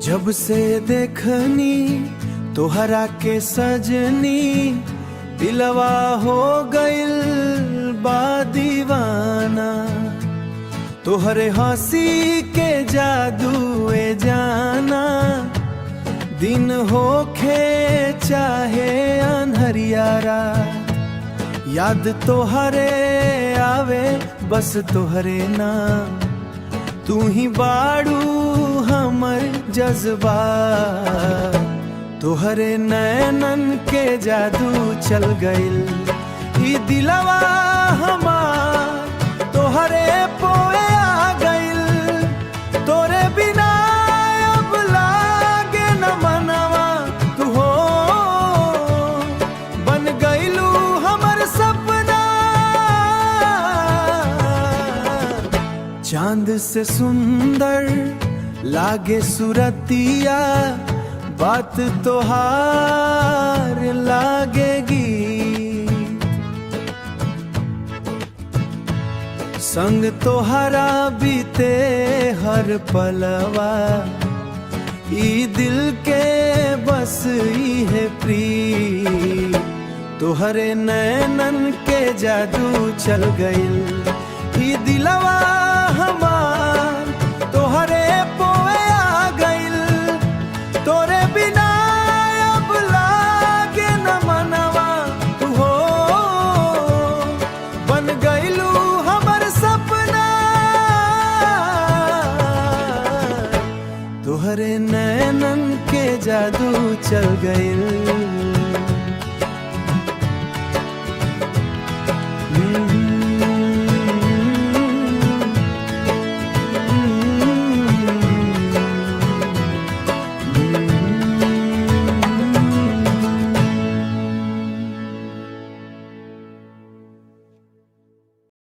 जब से देखनी तोहरा के सजनी, दिलवा हो गइल बा दीवाना। तोहरे हंसी के जादू ए जाना, दिन होखे चाहे अनहरियारा, याद तोहरे आवे बस तोहरे नाम। तू ही बाड़ू हमर जज्बा, तोहरे नैनन के जादू चल गइल। ई दिलवा हमार तोहरे पोए आ गइल, तोरे बिना अब लागे न मनवा। तू हो बन गइलू हमर सपना, चांद से सुंदर लागे सुरतिया, बात तोहार लागेगी। संग तोहरा बीते हर पलवा, ई दिल के बस ई है प्रीत। तोहरे नैनन के जादू चल गइल, ई दिलवा हमार तोहरे पोए आ गइल। तोरे बिना अब लागे न मनवा, तू हो बन गइलू हमर सपना। तोहरे नैनन के जादू चल गइल।